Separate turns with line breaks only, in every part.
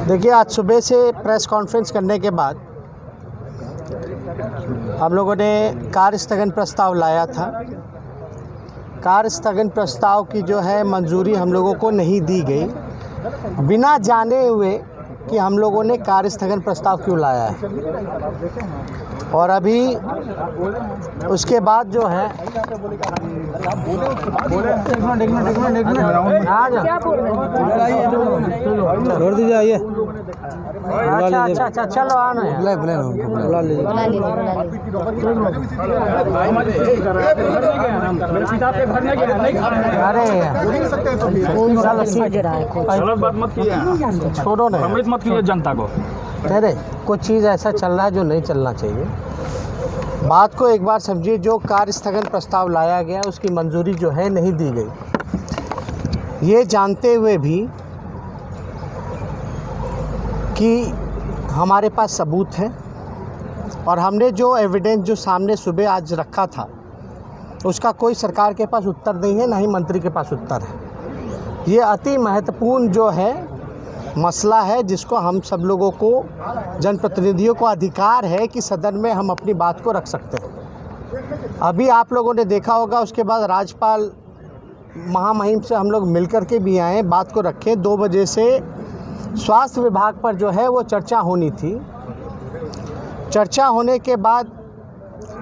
देखिए, आज सुबह से प्रेस कॉन्फ्रेंस करने के बाद हम लोगों ने कार्य स्थगन प्रस्ताव लाया था। कार्य स्थगन प्रस्ताव की जो है मंजूरी हम लोगों को नहीं दी गई, बिना जाने हुए कि हम लोगों ने कार्य स्थगन प्रस्ताव क्यों लाया है। और अभी उसके बाद जो है
छोड़ दीजिए, आइए।
अच्छा चलो आना है।
बुला लीजिए।
अरे छोड़ो ना,
मत कीजिए जनता को।
अरे कुछ चीज़ ऐसा चल रहा है जो नहीं चलना चाहिए। बात को एक बार समझिए, जो कार्य स्थगन प्रस्ताव लाया गया उसकी मंजूरी जो है नहीं दी गई, ये जानते हुए भी कि हमारे पास सबूत है और हमने जो एविडेंस जो सामने सुबह आज रखा था उसका कोई सरकार के पास उत्तर नहीं है, ना ही मंत्री के पास उत्तर है। ये अति महत्वपूर्ण जो है मसला है, जिसको हम सब लोगों को, जनप्रतिनिधियों को अधिकार है कि सदन में हम अपनी बात को रख सकते हैं। अभी आप लोगों ने देखा होगा, उसके बाद राज्यपाल महामहिम से हम लोग मिलकर के भी आए, बात को रखें। 2 बजे से स्वास्थ्य विभाग पर जो है वो चर्चा होनी थी। चर्चा होने के बाद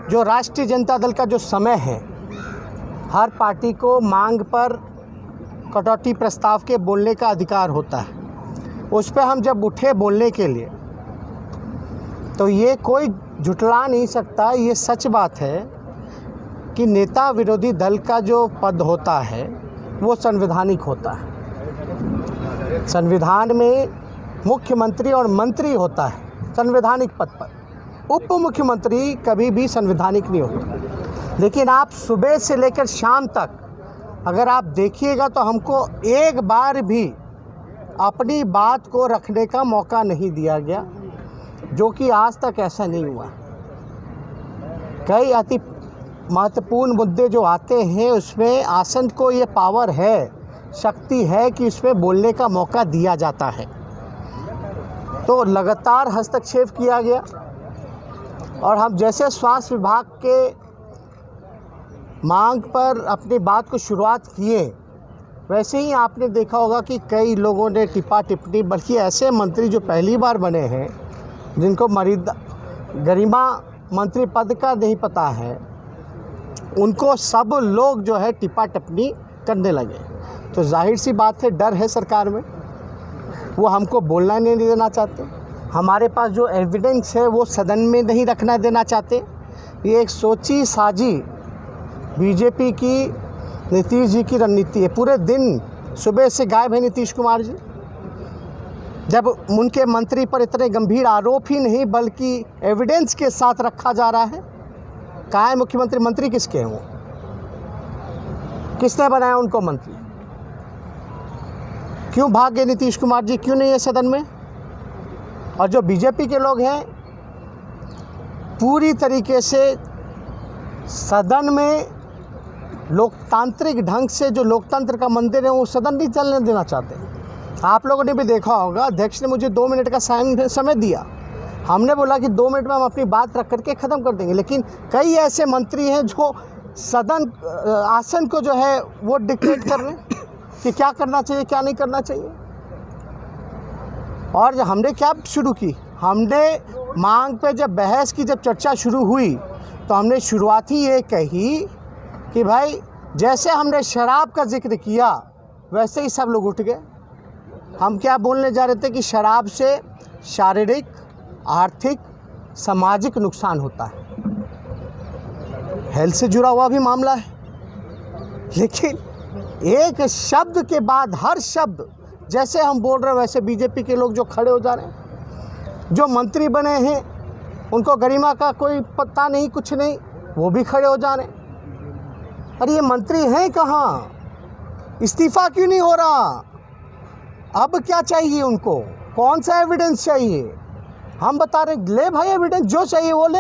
जो राष्ट्रीय जनता दल का जो समय है, हर पार्टी को मांग पर कटौती प्रस्ताव के बोलने का अधिकार होता है। उस पर हम जब उठे बोलने के लिए तो ये कोई झुठला नहीं सकता, ये सच बात है कि नेता विरोधी दल का जो पद होता है वो संवैधानिक होता है। संविधान में मुख्यमंत्री और मंत्री होता है संवैधानिक पद पर, उप मुख्यमंत्री कभी भी संवैधानिक नहीं होता। लेकिन आप सुबह से लेकर शाम तक अगर आप देखिएगा तो हमको एक बार भी अपनी बात को रखने का मौका नहीं दिया गया, जो कि आज तक ऐसा नहीं हुआ। कई अति महत्वपूर्ण मुद्दे जो आते हैं उसमें आसन को ये पावर है, शक्ति है कि इसमें बोलने का मौका दिया जाता है। तो लगातार हस्तक्षेप किया गया और हम जैसे स्वास्थ्य विभाग के मांग पर अपनी बात को शुरुआत किए, वैसे ही आपने देखा होगा कि कई लोगों ने टिप्पा टिप्पणी, बल्कि ऐसे मंत्री जो पहली बार बने हैं, जिनको गरिमा मंत्री पद का नहीं पता है, उनको सब लोग जो है टिप्पा टिप्पणी करने लगे। तो जाहिर सी बात है, डर है सरकार में, वो हमको बोलना नहीं देना चाहते। हमारे पास जो एविडेंस है वो सदन में नहीं रखना देना चाहते। ये एक सोची साजी बीजेपी की, नीतीश जी की रणनीति है। पूरे दिन सुबह से गायब है नीतीश कुमार जी, जब उनके मंत्री पर इतने गंभीर आरोप ही नहीं बल्कि एविडेंस के साथ रखा जा रहा है। कहाँ है मुख्यमंत्री? मंत्री किसके हैं वो? किसने बनाया उनको मंत्री? क्यों भाग गए नीतीश कुमार जी? क्यों नहीं है सदन में? और जो बीजेपी के लोग हैं, पूरी तरीके से सदन में लोकतांत्रिक ढंग से, जो लोकतंत्र का मंदिर है, वो सदन नहीं चलने देना चाहते। आप लोगों ने भी देखा होगा, अध्यक्ष ने मुझे 2 मिनट का समय दिया। हमने बोला कि 2 मिनट में हम अपनी बात रख करके ख़त्म कर देंगे, लेकिन कई ऐसे मंत्री हैं जो सदन आसन को जो है वो डिक्टेट कर रहे हैं कि क्या करना चाहिए, क्या नहीं करना चाहिए। और हमने क्या शुरू की, हमने मांग पे जब बहस की, जब चर्चा शुरू हुई, तो हमने शुरुआत ही ये कही कि भाई जैसे हमने शराब का जिक्र किया वैसे ही सब लोग उठ गए। हम क्या बोलने जा रहे थे कि शराब से शारीरिक, आर्थिक, सामाजिक नुकसान होता है, हेल्थ से जुड़ा हुआ भी मामला है। लेकिन एक शब्द के बाद हर शब्द जैसे हम बोल रहे हैं वैसे बीजेपी के लोग जो खड़े हो जा रहे हैं। जो मंत्री बने हैं उनको गरिमा का कोई पता नहीं, कुछ नहीं, वो भी खड़े हो जा रहे हैं। अरे ये मंत्री हैं कहाँ? इस्तीफा क्यों नहीं हो रहा? अब क्या चाहिए उनको? कौन सा एविडेंस चाहिए? हम बता रहे, ले भाई एविडेंस जो चाहिए वो ले।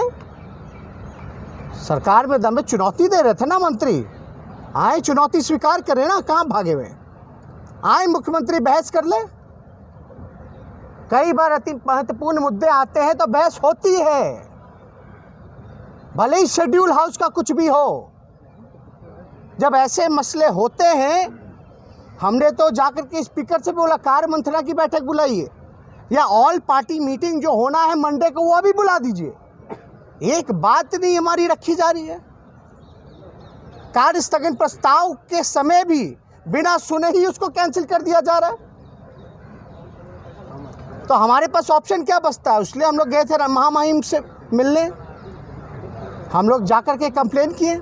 सरकार में दम में चुनौती दे रहे थे ना मंत्री, आए चुनौती स्वीकार करें ना, कहाँ भागे हुए? आए मुख्यमंत्री बहस कर ले। कई बार अति महत्वपूर्ण मुद्दे आते हैं तो बहस होती है, भले ही शेड्यूल हाउस का कुछ भी हो। जब ऐसे मसले होते हैं, हमने तो जाकर के स्पीकर से बोला कार्य मंत्रणा की बैठक बुलाइए, या ऑल पार्टी मीटिंग जो होना है मंडे को वो भी बुला दीजिए। एक बात नहीं हमारी रखी जा रही है। कार्य स्थगन प्रस्ताव के समय भी बिना सुने ही उसको कैंसिल कर दिया जा रहा है। तो हमारे पास ऑप्शन क्या बचता है? इसलिए हम लोग गए थे महामहिम से मिलने, हम लोग जाकर के कंप्लेन किए,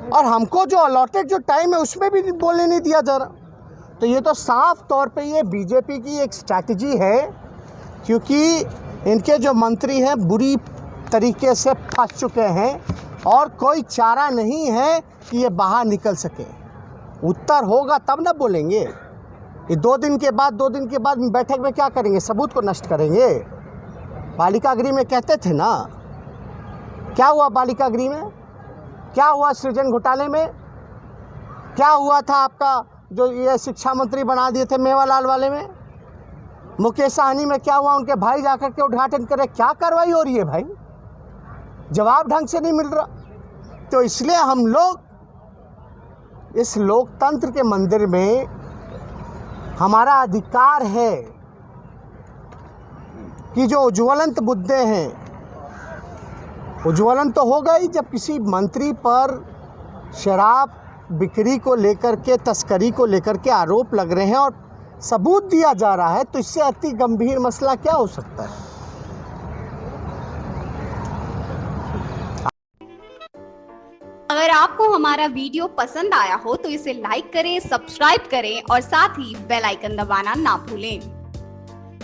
और हमको जो अलॉटेड जो टाइम है उसमें भी बोलने नहीं दिया जा रहा। तो ये तो साफ तौर पे ये बीजेपी की एक स्ट्रैटेजी है, क्योंकि इनके जो मंत्री हैं बुरी तरीके से फंस चुके हैं और कोई चारा नहीं है कि ये बाहर निकल सके। उत्तर होगा तब ना बोलेंगे। ये 2 दिन के बाद बैठक में क्या करेंगे? सबूत को नष्ट करेंगे। बालिका गृह में कहते थे ना, क्या हुआ बालिका गृह में? क्या हुआ सृजन घोटाले में? क्या हुआ था आपका जो ये शिक्षा मंत्री बना दिए थे मेवालाल वाले में? मुकेश सहनी में क्या हुआ? उनके भाई जाकर के उद्घाटन करे। क्या कार्रवाई हो रही है भाई? जवाब ढंग से नहीं मिल रहा। तो इसलिए हम लोग इस लोकतंत्र के मंदिर में हमारा अधिकार है कि जो उज्ज्वलंत मुद्दे हैं, उज्ज्वलन तो होगा ही जब किसी मंत्री पर शराब बिक्री को लेकर के, तस्करी को लेकर के आरोप लग रहे हैं और सबूत दिया जा रहा है, तो इससे अति गंभीर मसला क्या हो सकता है?
अगर आपको हमारा वीडियो पसंद आया हो तो इसे लाइक करें, सब्सक्राइब करें और साथ ही बेल आइकन दबाना ना भूलें।